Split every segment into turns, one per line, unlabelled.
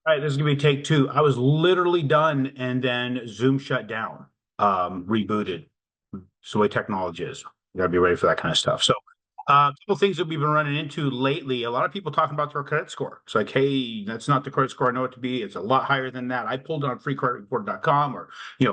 All right, this is gonna be take two. I was literally done and then Zoom shut down, rebooted. It's the way technology is. You gotta be ready for that kind of stuff. So, a couple things that we've been running into lately. A lot of people talking about their credit score. It's like, hey, that's not the credit score I know it to be. It's a lot higher than that. I pulled it on freecreditreport.com, or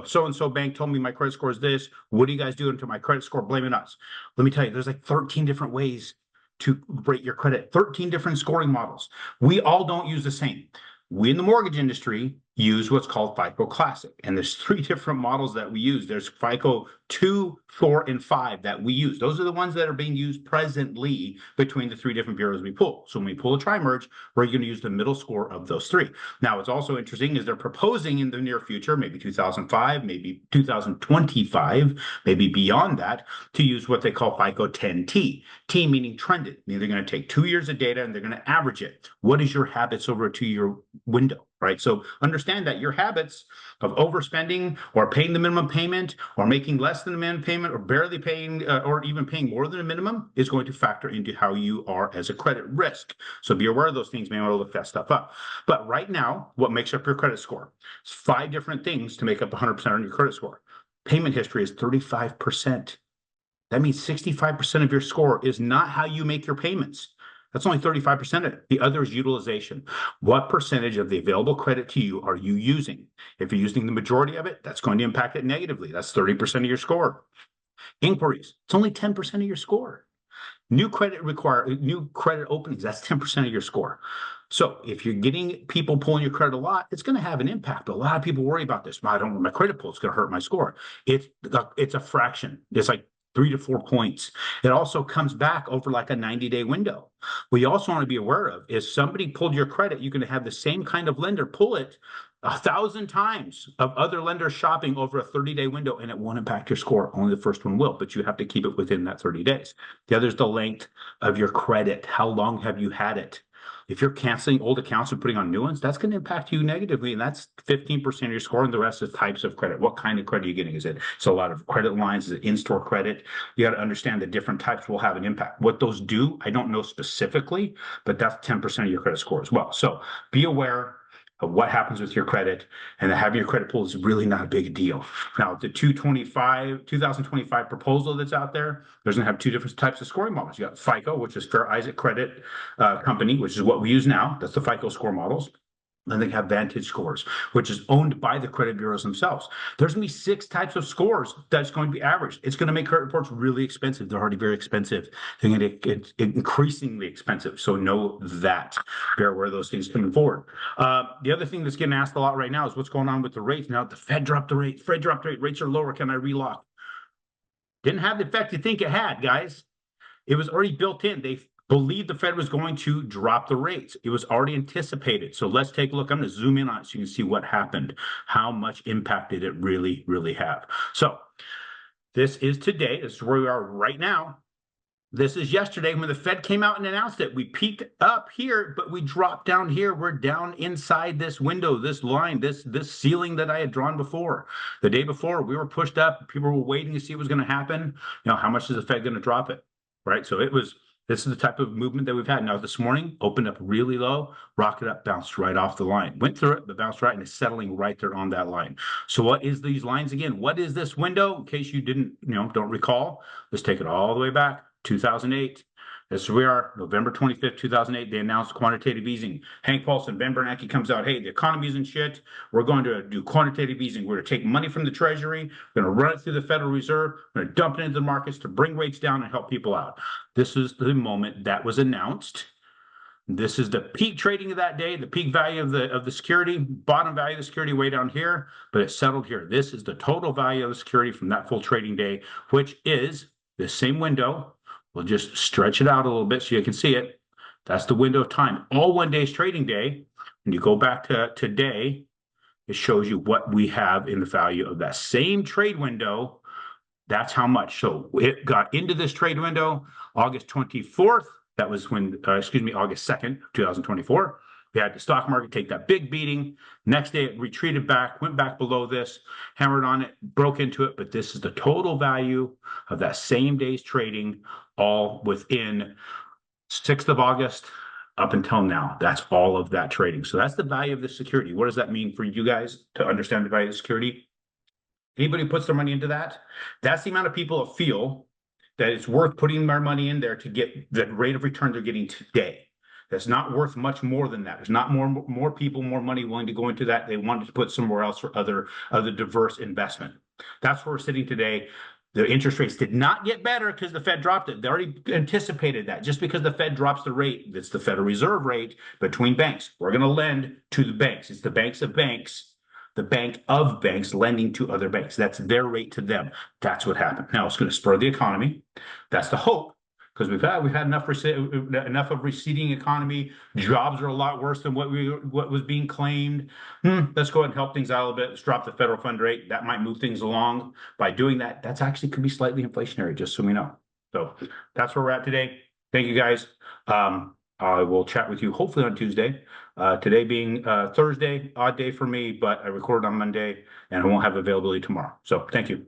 so and so bank told me my credit score is this. What are you guys doing to my credit score? Blaming us. Let me tell you, there's like 13 different ways to rate your credit, 13 different scoring models. We all don't use the same. We in the mortgage industry use what's called FICO Classic. And there's three different models that we use. There's FICO 2, 4, and 5 that we use. Those are the ones that are being used presently between the three different bureaus we pull. So when we pull a tri-merge, we're going to use the middle score of those three. Now, what's also interesting is they're proposing in the near future, maybe 2005, maybe 2025, maybe beyond that, to use what they call FICO 10T. T meaning trended, meaning they're going to take 2 years of data and they're going to average it. What is your habits over a 2-year window, right? So understand that your habits of overspending or paying the minimum payment or making less than the minimum payment or barely paying or even paying more than a minimum is going to factor into how you are as a credit risk. So be aware of those things, man, will lift that stuff up. But right now, what makes up your credit score? It's 5 different things to make up 100% on your credit score. Payment history is 35%. That means 65% of your score is not how you make your payments. That's only 35% of it. The other is utilization. What percentage of the available credit to you are you using? If you're using the majority of it, that's going to impact it negatively. That's 30% of your score. Inquiries, it's only 10% of your score. New credit openings, that's 10% of your score. So if you're getting people pulling your credit a lot, it's going to have an impact. A lot of people worry about this. I don't want my credit pull. It's going to hurt my score. It's a fraction. It's like 3 to 4 points. It also comes back over like a 90-day window. What you also want to be aware of is somebody pulled your credit, you're going to have the same kind of lender pull it 1,000 times of other lenders shopping over a 30-day window, and it won't impact your score. Only the first one will, but you have to keep it within that 30 days. The other is the length of your credit. How long have you had it? If you're canceling old accounts and putting on new ones, that's going to impact you negatively. And that's 15% of your score. And the rest is types of credit. What kind of credit are you getting? Is it a lot of credit lines? Is it in-store credit? You got to understand that different types will have an impact. What those do, I don't know specifically, but that's 10% of your credit score as well. So be aware of what happens with your credit, and having your credit pull is really not a big deal. Now, the 2025 proposal that's out there, there's going to have two different types of scoring models. You got FICO, which is Fair Isaac Credit Company, which is what we use now. That's the FICO score models. Then they have Vantage scores, which is owned by the credit bureaus themselves. There's going to be 6 types of scores that's going to be averaged. It's going to make credit reports really expensive. They're already very expensive. They're going to get increasingly expensive. So know that. Be aware of those things coming forward. The other thing that's getting asked a lot right now is what's going on with the rates. Now, the Fed dropped the rate. Fed dropped the rate. Rates are lower. Can I relock? Didn't have the effect you think it had, guys. It was already built in. They believed the Fed was going to drop the rates. It was already anticipated. So let's take a look. I'm going to zoom in on it so you can see what happened. How much impact did it really, really have? So this is today. This is where we are right now. This is yesterday when the Fed came out and announced it. We peaked up here, but we dropped down here. We're down inside this window, this line, this ceiling that I had drawn before. The day before, we were pushed up. People were waiting to see what was going to happen. How much is the Fed going to drop it? Right. So this is the type of movement that we've had. Now, this morning, opened up really low, rocketed up, bounced right off the line. Went through it, but bounced right, and is settling right there on that line. So what is these lines again? What is this window? In case you don't recall, let's take it all the way back. 2008. This is where we are, November 25th, 2008. They announced quantitative easing. Hank Paulson, Ben Bernanke comes out, hey, the economy's in shit. We're going to do quantitative easing. We're going to take money from the Treasury. We're going to run it through the Federal Reserve. We're going to dump it into the markets to bring rates down and help people out. This is the moment that was announced. This is the peak trading of that day, the peak value of the security, bottom value of the security way down here, but it settled here. This is the total value of the security from that full trading day, which is the same window. We'll just stretch it out a little bit so you can see it. That's the window of time. All one day's trading day. When you go back to today, it shows you what we have in the value of that same trade window. That's how much. So it got into this trade window August 24th. That was when, August 2nd, 2024. We had the stock market take that big beating. Next day, it retreated back, went back below this, hammered on it, broke into it. But this is the total value of that same day's trading, all within 6th of August, up until now. That's all of that trading. So that's the value of the security. What does that mean for you guys to understand the value of security? Anybody who puts their money into that, that's the amount of people that feel that it's worth putting their money in there to get the rate of return they're getting today. That's not worth much more than that. There's not more people, more money willing to go into that. They wanted to put somewhere else for other diverse investment. That's where we're sitting today. The interest rates did not get better because the Fed dropped it. They already anticipated that. Just because the Fed drops the rate, it's the Federal Reserve rate between banks. We're going to lend to the banks. It's the banks of banks, the bank of banks lending to other banks. That's their rate to them. That's what happened. Now it's going to spur the economy. That's the hope, because we've had enough of receding economy. Jobs are a lot worse than what was being claimed. Let's go ahead and help things out a little bit. Let's drop the federal fund rate. That might move things along. By doing that, that's actually could be slightly inflationary, just so we know. So that's where we're at today. Thank you, guys. I will chat with you hopefully on Tuesday. Today being Thursday, odd day for me, but I recorded on Monday and I won't have availability tomorrow. So thank you.